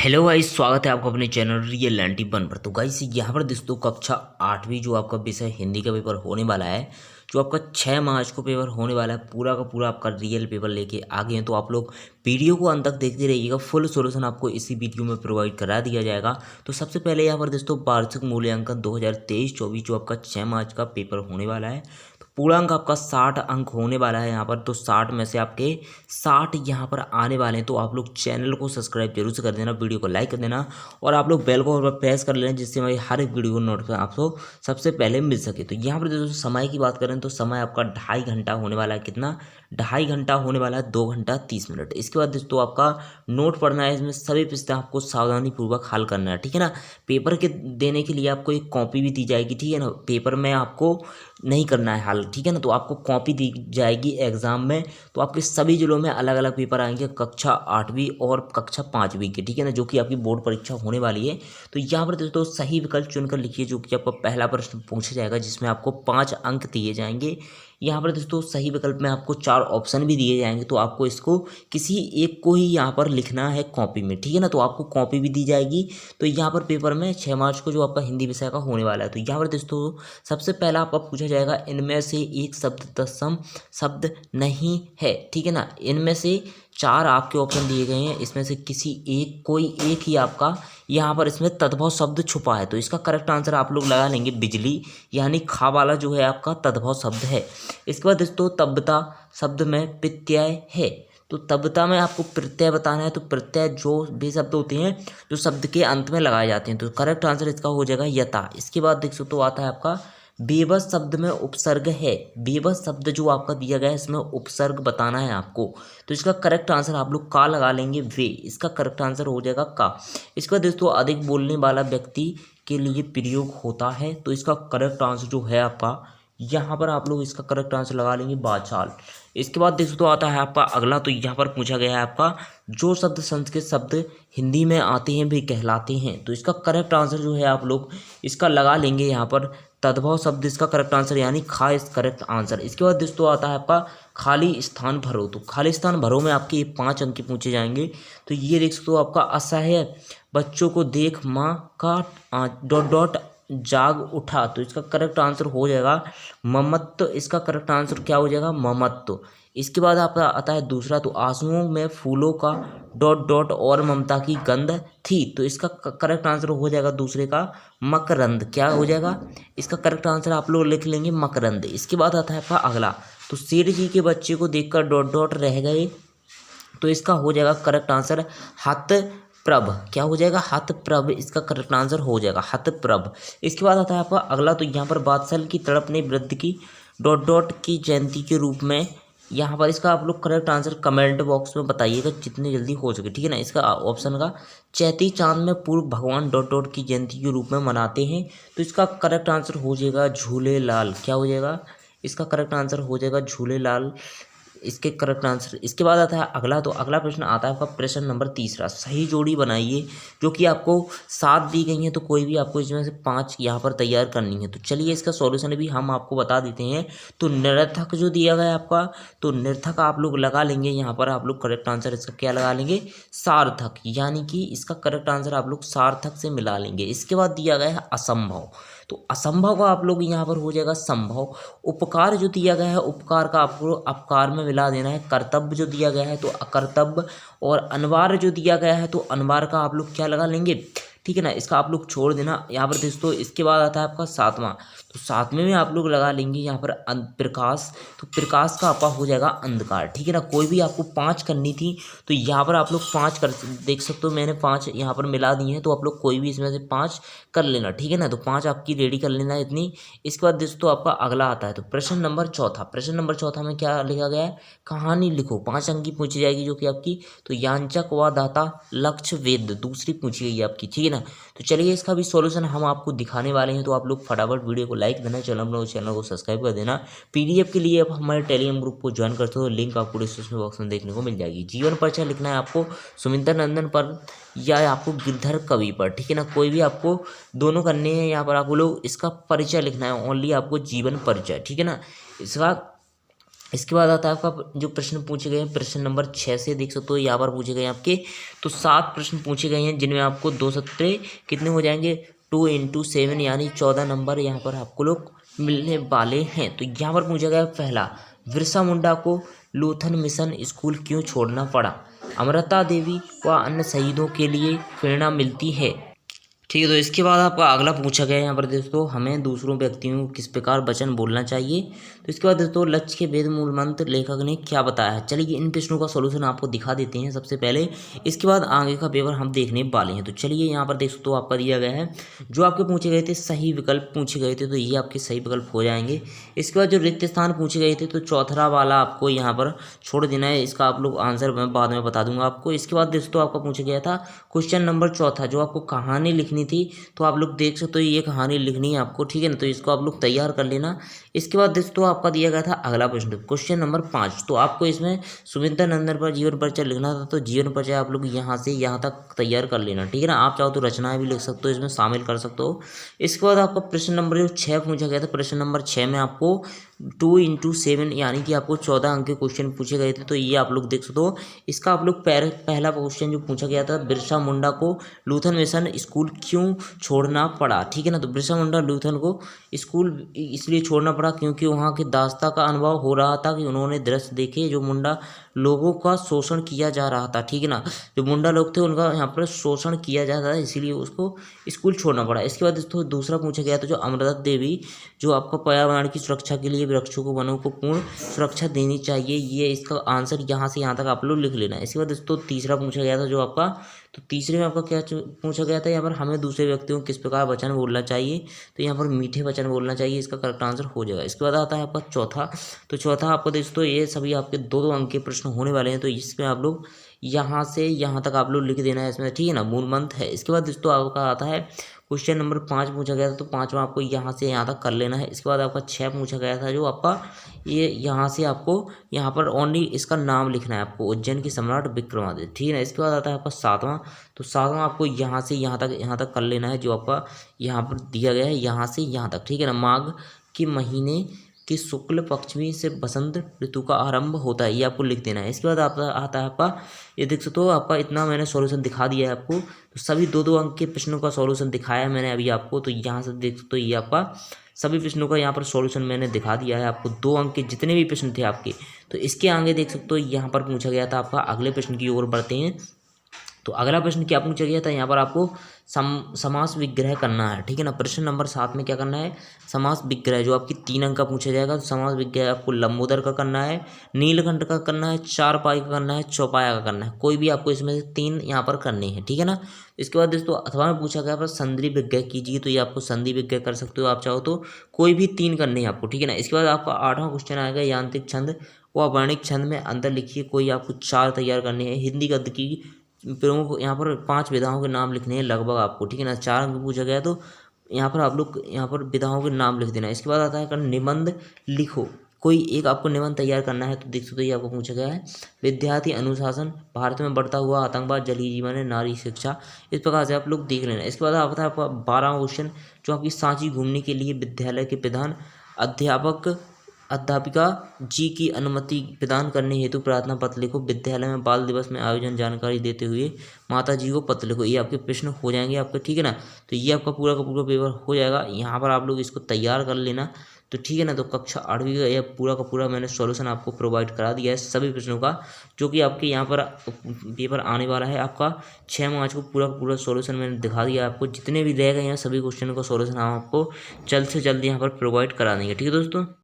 Hello guys, स्वागत है आपका अपने चैनल रियल 91 पर। तो गाइस यहाँ पर दोस्तों कक्षा 8वीं जो आपका विषय हिंदी का पेपर होने वाला है, जो आपका 6 मार्च को पेपर होने वाला है, पूरा का पूरा आपका रियल पेपर लेके आ गए हैं। तो आप लोग वीडियो को अंत तक देखते रहिएगा, फुल सॉल्यूशन आपको इसी वीडियो में प्रोवाइड करा दिया जाएगा। तो सबसे पहले यहाँ पर दोस्तों वार्षिक मूल्यांकन 2023-24 जो आपका 6 मार्च का पेपर होने वाला है, तो पूरा अंक आपका 60 अंक होने वाला है यहाँ पर। तो 60 में से आपके 60 यहाँ पर आने वाले हैं। तो आप लोग चैनल को सब्सक्राइब जरूर से कर देना, वीडियो को लाइक कर देना और आप लोग बेल को प्रेस कर लेना, जिससे हमारी हर एक वीडियो को नोटिफिकेशन आपको सबसे पहले मिल सके। तो यहाँ पर दोस्तों समय की बात करें तो समय आपका 2.5 घंटा होने वाला है। कितना? 2.5 घंटा होने वाला है, 2 घंटा 30 मिनट। इसके बाद दोस्तों आपका नोट पढ़ना है, इसमें सभी प्रश्न आपको सावधानी पूर्वक हल करना है, ठीक है ना। पेपर के देने के लिए आपको एक कॉपी भी दी जाएगी, ठीक है ना। पेपर में आपको नहीं करना है हल, ठीक है ना। तो आपको कॉपी दी जाएगी एग्जाम में। तो आपके सभी जिलों में अलग अलग पेपर आएंगे, कक्षा 8वीं और कक्षा 5वीं के, ठीक है ना, जो कि आपकी बोर्ड परीक्षा होने वाली है। तो यहाँ पर दोस्तों सही विकल्प चुनकर लिखिए, जो कि आपको पहला प्रश्न पूछा जाएगा, जिसमें आपको 5 अंक दिए जाएंगे। यहाँ पर दोस्तों सही विकल्प में आपको 4 ऑप्शन भी दिए जाएंगे। तो आपको इसको किसी एक को ही यहाँ पर लिखना है कॉपी में, ठीक है ना। तो आपको कॉपी भी दी जाएगी। तो यहाँ पर पेपर में 6 मार्च को जो आपका हिंदी विषय का होने वाला है, तो यहाँ पर दोस्तों सबसे पहला आपका पूछा जाएगा, इनमें से एक शब्द तत्सम शब्द नहीं है, ठीक है ना। इनमें से 4 आपके ऑप्शन दिए गए हैं, इसमें से किसी एक कोई एक ही आपका यहाँ पर इसमें तद्भव शब्द छुपा है। तो इसका करेक्ट आंसर आप लोग लगा लेंगे बिजली, यानी खा वाला जो है आपका तद्भव शब्द है। इसके बाद दोस्तों तब्यता शब्द में प्रत्यय है। तो तब्यता में आपको प्रत्यय बताना है। तो प्रत्यय जो भी शब्द होते हैं जो शब्द के अंत में लगाए जाते हैं, तो करेक्ट आंसर इसका हो जाएगा यथा। इसके बाद देख सकते हो आता है आपका बेबस शब्द में उपसर्ग है। बेबस शब्द जो आपका दिया गया है, इसमें उपसर्ग बताना है आपको। तो इसका करेक्ट आंसर आप लोग का लगा लेंगे, वे। इसका करेक्ट आंसर हो जाएगा का। इसके बाद दोस्तों अधिक बोलने वाला व्यक्ति के लिए प्रयोग होता है। तो इसका करेक्ट आंसर जो है आपका, यहाँ पर आप लोग इसका करेक्ट आंसर लगा लेंगे बाचाल। इसके बाद देख सकते हो आता है आपका अगला। तो यहाँ पर पूछा गया है आपका जो शब्द संस्कृत शब्द हिंदी में आते हैं वे कहलाते हैं। तो इसका करेक्ट आंसर जो है आप लोग इसका लगा लेंगे यहाँ पर तद्भव शब्द, इसका करेक्ट आंसर यानी खा इस करेक्ट आंसर। इसके बाद दोस्तों आता है आपका खाली स्थान भरो। तो खाली स्थान भरो में आपके 5 अंक पूछे जाएंगे। तो ये देख सकते हो आपका असह्य बच्चों को देख माँ का डॉट डॉट जाग उठा। तो इसका करेक्ट आंसर हो जाएगा ममत्व। इसका करेक्ट आंसर क्या हो जाएगा? ममत्व। इसके बाद आपका आता है दूसरा। तो आंसुओं में फूलों का डॉट डॉट और ममता की गंध थी। तो इसका करेक्ट आंसर हो जाएगा दूसरे का मकरंद। क्या हो जाएगा? इसका करेक्ट आंसर आप लोग लिख लेंगे मकरंद। इसके बाद आता है आपका अगला। तो सेठ जी के बच्चे को देखकर डॉट डॉट रह गए। तो इसका हो जाएगा करेक्ट आंसर हत प्रभ। क्या हो जाएगा? हत प्रभ। इसका करेक्ट आंसर हो जाएगा हत प्रभ। इसके बाद आता है आपका अगला। तो यहाँ पर बादशाह की तड़प ने वृद्ध की डॉट डॉट की जयंती के रूप में। यहाँ पर इसका आप लोग करेक्ट आंसर कमेंट बॉक्स में बताइएगा जितनी जल्दी हो सके, ठीक है ना। इसका ऑप्शन का चैती चांद में पूर्व भगवान डॉट डॉट की जयंती के रूप में मनाते हैं। तो इसका करेक्ट आंसर हो जाएगा झूले लाल। क्या हो जाएगा? इसका करेक्ट आंसर हो जाएगा झूले लाल। इसके करेक्ट आंसर। इसके बाद आता है अगला। तो अगला प्रश्न आता है आपका प्रश्न नंबर 3। सही जोड़ी बनाइए, जो कि आपको 7 दी गई है। तो कोई भी आपको इसमें से 5 यहाँ पर तैयार करनी है। तो चलिए इसका सॉल्यूशन भी हम आपको बता देते हैं। तो निरर्थक जो दिया गया है आपका, तो निरर्थक आप लोग लगा लेंगे यहाँ पर। आप लोग करेक्ट आंसर इसका क्या लगा लेंगे? सार्थक, यानी कि इसका करेक्ट आंसर आप लोग सार्थक से मिला लेंगे। इसके बाद दिया गया है असंभव। तो असंभव का आप लोग यहाँ पर हो जाएगा संभव। उपकार जो दिया गया है, उपकार का आपको अपकार में मिला देना है। कर्तव्य जो दिया गया है तो अकर्तव्य, और अनिवार्य जो दिया गया है तो अनिवार्य का आप लोग क्या लगा लेंगे, ठीक है ना। इसका आप लोग छोड़ देना यहाँ पर दोस्तों। इसके बाद आता है आपका 7वां। तो 7वें में आप लोग लगा लेंगे यहाँ पर प्रकाश। तो प्रकाश का आपका हो जाएगा अंधकार, ठीक है ना। कोई भी आपको 5 करनी थी, तो यहाँ पर आप लोग 5 कर देख सकते हो। मैंने 5 यहाँ पर मिला दिए हैं। तो आप लोग कोई भी इसमें से 5 कर लेना, ठीक है ना। तो 5 आपकी रेडी कर लेना इतनी। इसके बाद दोस्तों आपका अगला आता है। तो प्रश्न नंबर 4। प्रश्न नंबर 4 में क्या लिखा गया है? कहानी लिखो। 5 अंक की पूछी जाएगी, जो कि आपकी तो यांचक व दाता लक्ष्य वेद दूसरी पूछी गई आपकी, ठीक है ना। तो चलिए इसका भी सॉल्यूशन हम आपको दिखाने वाले हैं। तो आप लोग फटाफट वीडियो को लाइक देना, चैनल को सब्सक्राइब कर देना। पीडीएफ के लिए आप हमारे टेलीग्राम ग्रुप को ज्वाइन करते हो, लिंक आपको डिस्क्रिप्शन बॉक्स में देखने को मिल जाएगी। जीवन परिचय लिखना है आपको सुमिंदर नंदन पर या आपको गिरधर कवि पर, ठीक है ना। कोई भी आपको दोनों करने हैं। यहाँ पर आपको लोग इसका परिचय लिखना है, ओनली आपको जीवन परिचय, ठीक है ना। इसका इसके बाद आता है आपका जो प्रश्न पूछे गए हैं प्रश्न नंबर 6 से देख सकते हो यहाँ पर पूछे गए हैं आपके तो 7 प्रश्न पूछे गए हैं जिनमें आपको 2 सत्रे कितने हो जाएंगे 2 × 7 यानी 14 नंबर यहाँ पर आपको लोग मिलने वाले हैं। तो यहाँ पर पूछा गया है पहला, बिरसा मुंडा को लूथरन मिशन स्कूल क्यों छोड़ना पड़ा? अमृता देवी व अन्य शहीदों के लिए प्रेरणा मिलती है। ठीक है, तो इसके बाद आपका अगला पूछा गया है यहाँ पर दोस्तों, हमें दूसरों व्यक्तियों को किस प्रकार वचन बोलना चाहिए। तो इसके बाद दोस्तों, लक्ष्य के वेद मूल मंत्र लेखक ने क्या बताया है। चलिए इन प्रश्नों का सॉल्यूशन आपको दिखा देते हैं सबसे पहले, इसके बाद आगे का पेपर हम देखने वाले हैं। तो चलिए यहाँ पर देख सकते हो आपका दिया गया है जो आपके पूछे गए थे सही विकल्प पूछे गए थे, तो ये आपके सही विकल्प हो जाएंगे। इसके बाद जो रिक्त स्थान पूछे गए थे तो चौथा वाला आपको यहाँ पर छोड़ देना है, इसका आप लोग आंसर मैं बाद में बता दूंगा आपको। इसके बाद दोस्तों आपका पूछा गया था क्वेश्चन नंबर चौथा, जो आपको कहानी लिखनी थी, तो आप लोग देख सकते हो ये कहानी लिखनी है आपको, ठीक है ना, तो इसको आप लोग तैयार कर लेना। इसके बाद दोस्तों आपका दिया गया था अगला प्रश्न क्वेश्चन नंबर 5, तो आपको इसमें सुमित्रा नंदन पर जीवन परिचय लिखना था, तो जीवन परिचय आप लोग यहाँ से यहाँ तक तैयार कर लेना, ठीक है ना। आप चाहो तो रचनाएं भी लिख सकते हो, इसमें शामिल कर सकते हो। इसके बाद आपका प्रश्न नंबर जो 6 पूछा गया था, प्रश्न नंबर 6 में आपको 2 × 7 यानी कि आपको 14 अंक के क्वेश्चन पूछे गए थे, तो ये आप लोग देख सकते हो। इसका आप लोग पहला क्वेश्चन जो पूछा गया था, बिरसा मुंडा को लूथरन मिशन स्कूल क्यों छोड़ना पड़ा, ठीक है ना। तो बिरसा मुंडा लूथरन को स्कूल इसलिए छोड़ना पड़ा क्योंकि वहाँ की दास्ता का अनुभव हो रहा था कि उन्होंने दृश्य देखे जो मुंडा लोगों का शोषण किया जा रहा था, ठीक है ना। जो मुंडा लोग थे उनका यहाँ पर शोषण किया जाता था, इसीलिए उसको स्कूल छोड़ना पड़ा। इसके बाद दोस्तों दूसरा पूछा गया था जो अमृता देवी, जो आपका पर्यावरण की सुरक्षा के लिए वृक्षों को वनों को पूर्ण सुरक्षा देनी चाहिए, ये इसका आंसर यहाँ से यहाँ तक आप लोग लिख लेना है। इसके बाद दोस्तों तीसरा पूछा गया था जो आपका, तो तीसरे में आपका क्या पूछा गया था, यहाँ पर हमें दूसरे व्यक्तियों को किस प्रकार वचन बोलना चाहिए, तो यहाँ पर मीठे वचन बोलना चाहिए, इसका करेक्ट आंसर हो जाएगा। इसके बाद आता है आपका चौथा, तो चौथा आपको दोस्तों ये सभी आपके 2-2 अंक के प्रश्न होने वाले हैं, तो इसमें आप लोग यहाँ से यहाँ तक आप लोग लिख देना है इसमें, ठीक है ना, मूल मंत्र है। इसके बाद दोस्तों आपका आता है क्वेश्चन नंबर 5 पूछा गया था, तो 5वां आपको यहाँ से यहाँ तक कर लेना है। इसके बाद आपका 6 पूछा गया था जो आपका ये यहाँ से आपको यहाँ पर ओनली इसका नाम लिखना है आपको, उज्जैन के सम्राट विक्रमादित्य, ठीक है ना। इसके बाद आता है आपका 7वां, तो 7वां आपको यहाँ से यहाँ तक कर लेना है जो आपका यहाँ पर दिया गया है, यहाँ से यहाँ तक, ठीक है ना। माघ के महीने कि शुक्ल पक्ष में से बसंत ऋतु का आरंभ होता है, ये आपको लिख देना है। इसके बाद आपका आता है आपका, ये देख सकते हो आपका इतना मैंने सॉल्यूशन दिखा दिया है आपको, तो सभी 2-2 अंक के प्रश्नों का सॉल्यूशन दिखाया है मैंने अभी आपको, तो यहाँ से देख सकते हो ये आपका सभी प्रश्नों का यहाँ पर सॉल्यूशन मैंने दिखा दिया है आपको। 2 अंक के जितने भी प्रश्न थे आपके, तो इसके आगे देख सकते हो यहाँ पर पूछा गया था आपका, अगले प्रश्न की ओर बढ़ते हैं। तो अगला प्रश्न क्या पूछा गया था, यहाँ पर आपको समास विग्रह करना है, ठीक है ना। प्रश्न नंबर 7 में क्या करना है, समास विग्रह, जो आपकी 3 अंक का पूछा जाएगा। तो समास विग्रह आपको लंबोदर का करना है, नीलकंठ का करना है, चारपाई का करना है, चौपाया का करना है, कोई भी आपको इसमें से 3 यहाँ पर करने हैं, ठीक है ना। इसके बाद दोस्तों अथवा में पूछा गया पर संधि विग्रह कीजिए, तो ये आपको संधि विग्रह कर सकते हो आप चाहो तो, कोई भी 3 करने हैं आपको, ठीक है ना। इसके बाद आपका 8वां क्वेश्चन आएगा यांत्रिक छंद व वर्णिक छंद में अंतर लिखिए, कोई आपको 4 तैयार करने हैं। हिंदी गद्य की प्रमुख यहाँ पर 5 विधाओं के नाम लिखने हैं लगभग आपको, ठीक है ना। 4 अंक पूछा गया, तो यहाँ पर आप लोग यहाँ पर विधाओं के नाम लिख देना है। इसके बाद आता है निबंध लिखो, कोई एक आपको निबंध तैयार करना है, तो देख सकते हो ये आपको पूछा गया है विद्यार्थी अनुशासन, भारत में बढ़ता हुआ आतंकवाद, जलीय जीवन है, नारी शिक्षा, इस प्रकार से आप लोग देख लेना। इसके बाद आता है आपका 12वां क्वेश्चन जो आपकी सांची घूमने के लिए विद्यालय के प्रधान अध्यापिका जी की अनुमति प्रदान करने हेतु प्रार्थना पत्र लिखो, विद्यालय में बाल दिवस में आयोजन जानकारी देते हुए माता जी को पत्र लिखो, ये आपके प्रश्न हो जाएंगे आपके, ठीक है ना। तो ये आपका पूरा का पूरा पेपर हो जाएगा, यहाँ पर आप लोग इसको तैयार कर लेना, तो ठीक है ना। तो कक्षा 8वीं का यह पूरा का पूरा मैंने सॉल्यूशन आपको प्रोवाइड करा दिया है सभी प्रश्नों का, जो कि आपके यहाँ पर पेपर आने वाला है आपका 6 मार्च को। पूरा का पूरा सॉल्यूशन मैंने दिखा दिया आपको, जितने भी रह गए हैं सभी क्वेश्चनों का सॉल्यूशन हम आपको जल्द से जल्द यहाँ पर प्रोवाइड करा देंगे, ठीक है दोस्तों।